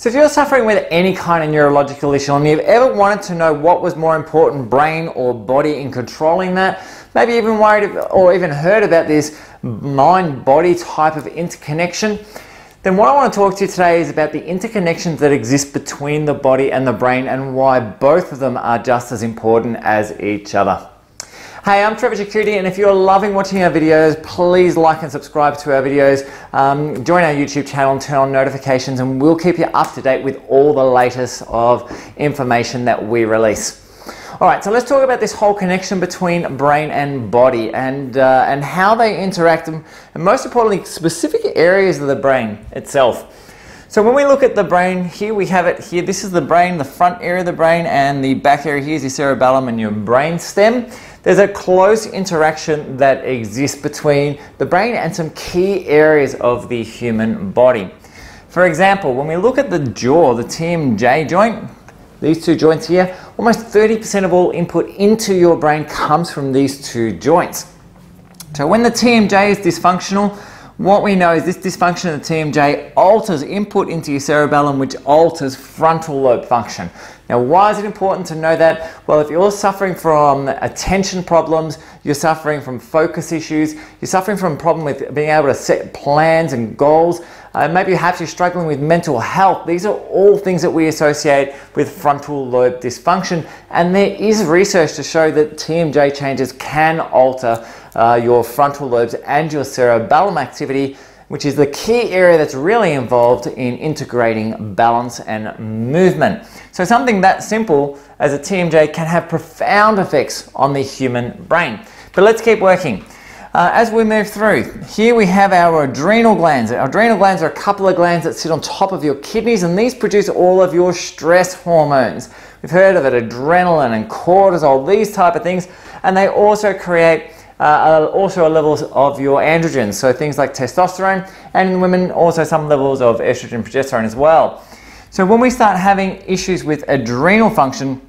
So if you're suffering with any kind of neurological issue and you've ever wanted to know what was more important, brain or body, in controlling that, maybe even worried or even heard about this mind-body type of interconnection, then what I want to talk to you today is about the interconnections that exist between the body and the brain and why both of them are just as important as each other. Hey, I'm Trevor Security, and if you're loving watching our videos, please like and subscribe to our videos. Join our YouTube channel and turn on notifications, and we'll keep you up to date with all the latest of information that we release. All right, so let's talk about this whole connection between brain and body and how they interact, and most importantly, specific areas of the brain itself. So when we look at the brain, here we have it here. This is the brain, the front area of the brain, and the back area here is your cerebellum and your brain stem. There's a close interaction that exists between the brain and some key areas of the human body. For example, when we look at the jaw, the TMJ joint, these two joints here, almost 30% of all input into your brain comes from these two joints. So when the TMJ is dysfunctional, what we know is this dysfunction of the TMJ alters input into your cerebellum, which alters frontal lobe function. Now, why is it important to know that? Well, if you're suffering from attention problems, you're suffering from focus issues, you're suffering from a problem with being able to set plans and goals, maybe perhaps you're struggling with mental health, these are all things that we associate with frontal lobe dysfunction. And there is research to show that TMJ changes can alter your frontal lobes and your cerebellum activity, which is the key area that's really involved in integrating balance and movement. So something that simple as a TMJ can have profound effects on the human brain. But let's keep working. As we move through, here we have our adrenal glands. Our adrenal glands are a couple of glands that sit on top of your kidneys, and these produce all of your stress hormones. We've heard of it, adrenaline and cortisol, these type of things, and they also create also levels of your androgens, so things like testosterone, and in women also some levels of estrogen, progesterone as well. So when we start having issues with adrenal function,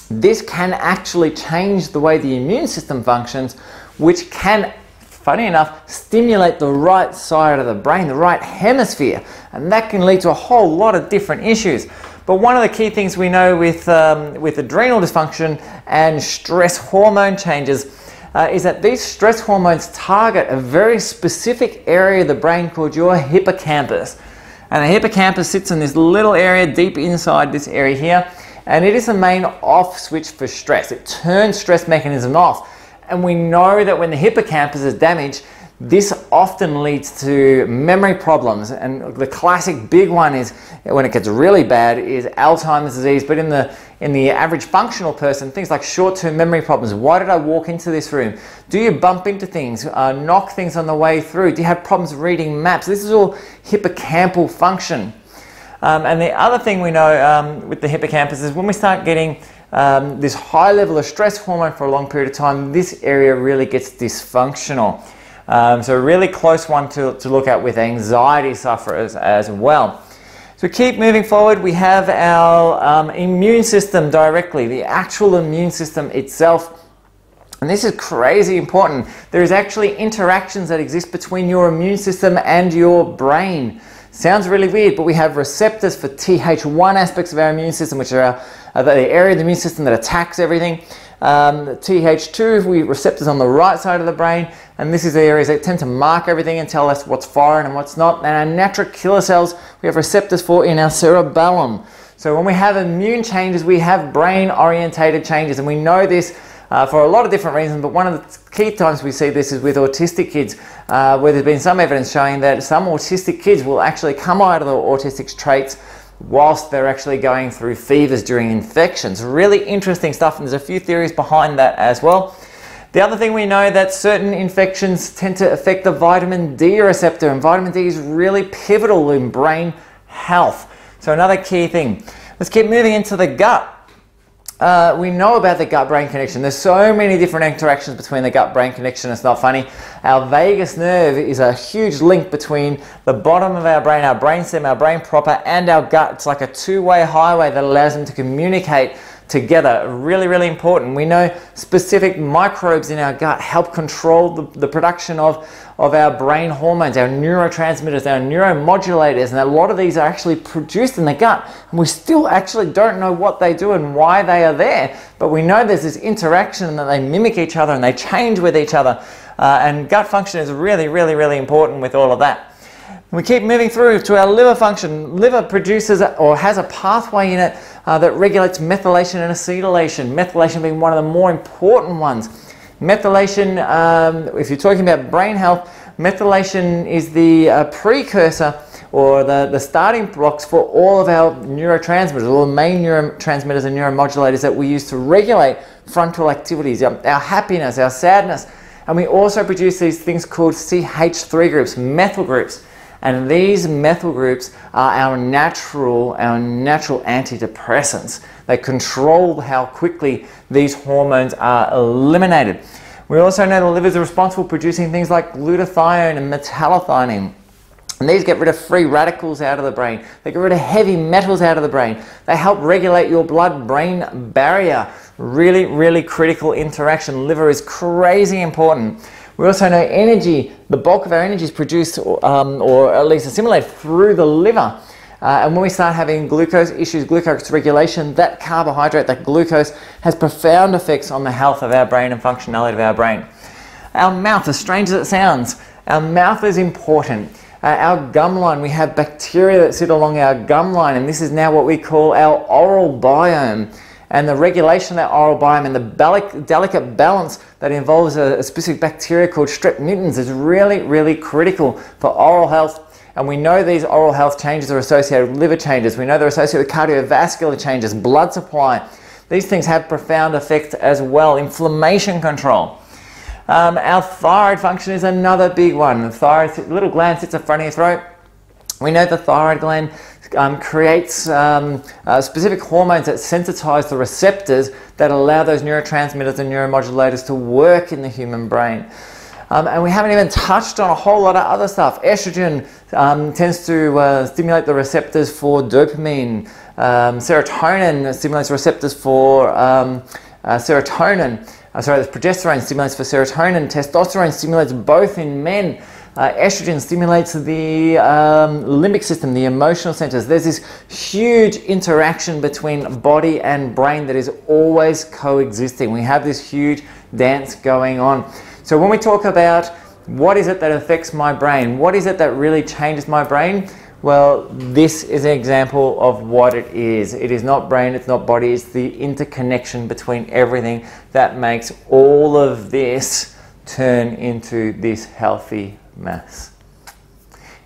this can actually change the way the immune system functions, which can, funny enough, stimulate the right side of the brain, the right hemisphere, and that can lead to a whole lot of different issues. But one of the key things we know with adrenal dysfunction and stress hormone changes is that these stress hormones target a very specific area of the brain called your hippocampus. And the hippocampus sits in this little area deep inside this area here, and it is the main off switch for stress. It turns stress mechanism off. And we know that when the hippocampus is damaged, this often leads to memory problems. And the classic big one is, when it gets really bad, is Alzheimer's disease. But in the average functional person, things like short-term memory problems. Why did I walk into this room? Do you bump into things, knock things on the way through? Do you have problems reading maps? This is all hippocampal function. And the other thing we know with the hippocampus is when we start getting this high level of stress hormone for a long period of time, this area really gets dysfunctional. So a really close one to look at with anxiety sufferers as well. So keep moving forward. We have our immune system directly, the actual immune system itself. And this is crazy important. There is actually interactions that exist between your immune system and your brain. Sounds really weird, but we have receptors for Th1 aspects of our immune system, which are the area of the immune system that attacks everything. Th2, receptors on the right side of the brain, and this is the areas that tend to mark everything and tell us what's foreign and what's not. And our natural killer cells, we have receptors for in our cerebellum. So when we have immune changes, we have brain-orientated changes, and we know this for a lot of different reasons, but one of the key times we see this is with autistic kids, where there's been some evidence showing that some autistic kids will actually come out of the autistic traits whilst they're actually going through fevers during infections. Really interesting stuff, and there's a few theories behind that as well. The other thing we know that certain infections tend to affect the vitamin D receptor, and vitamin D is really pivotal in brain health. So another key thing. Let's keep moving into the gut. We know about the gut-brain connection. There's so many different interactions between the gut-brain connection, it's not funny. Our vagus nerve is a huge link between the bottom of our brainstem, our brain proper, and our gut. It's like a two-way highway that allows them to communicate together. Really, really important. We know specific microbes in our gut help control the production of our brain hormones, our neurotransmitters, our neuromodulators, and a lot of these are actually produced in the gut, and we still actually don't know what they do and why they are there, but we know there's this interaction and that they mimic each other and they change with each other, and gut function is really, really, really important with all of that. We keep moving through to our liver function. Liver produces or has a pathway in it that regulates methylation and acetylation, methylation being one of the more important ones. Methylation, if you're talking about brain health, methylation is the precursor or the starting blocks for all of our neurotransmitters, all the main neurotransmitters and neuromodulators that we use to regulate frontal activities, our happiness, our sadness. And we also produce these things called CH3 groups, methyl groups. And these methyl groups are our natural antidepressants. They control how quickly these hormones are eliminated. We also know the liver is responsible for producing things like glutathione and metallothionein. And these get rid of free radicals out of the brain. They get rid of heavy metals out of the brain. They help regulate your blood-brain barrier. Really, really critical interaction. Liver is crazy important. We also know energy, the bulk of our energy is produced or at least assimilated through the liver. And when we start having glucose issues, glucose regulation, that carbohydrate, that glucose, has profound effects on the health of our brain and functionality of our brain. Our mouth, as strange as it sounds, our mouth is important. Our gum line, we have bacteria that sit along our gum line, and this is now what we call our oral biome. And the regulation of that oral biome and the delicate balance that involves a specific bacteria called Strep mutans is really, really critical for oral health. And we know these oral health changes are associated with liver changes. We know they're associated with cardiovascular changes, blood supply. These things have profound effects as well. Inflammation control. Our thyroid function is another big one. The thyroid, little gland sits in front of your throat. We know the thyroid gland creates specific hormones that sensitize the receptors that allow those neurotransmitters and neuromodulators to work in the human brain. And we haven't even touched on a whole lot of other stuff. Estrogen tends to stimulate the receptors for dopamine. Serotonin stimulates receptors for serotonin. The progesterone stimulates for serotonin. Testosterone stimulates both in men. Estrogen stimulates the limbic system, the emotional centers. There's this huge interaction between body and brain that is always coexisting. We have this huge dance going on. So when we talk about what is it that affects my brain, what is it that really changes my brain? Well, this is an example of what it is. It is not brain, it's not body, it's the interconnection between everything that makes all of this turn into this healthy mess.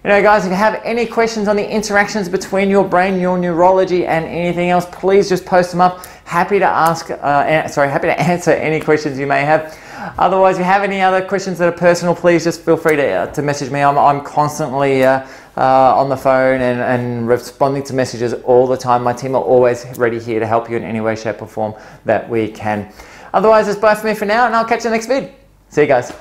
You know, guys, if you have any questions on the interactions between your brain, your neurology, and anything else, please just post them up. Happy to happy to answer any questions you may have. Otherwise, if you have any other questions that are personal, please just feel free to message me. I'm constantly on the phone and responding to messages all the time. My team are always ready here to help you in any way, shape, or form that we can. Otherwise, it's bye for me for now, and I'll catch you in the next vid. See you guys.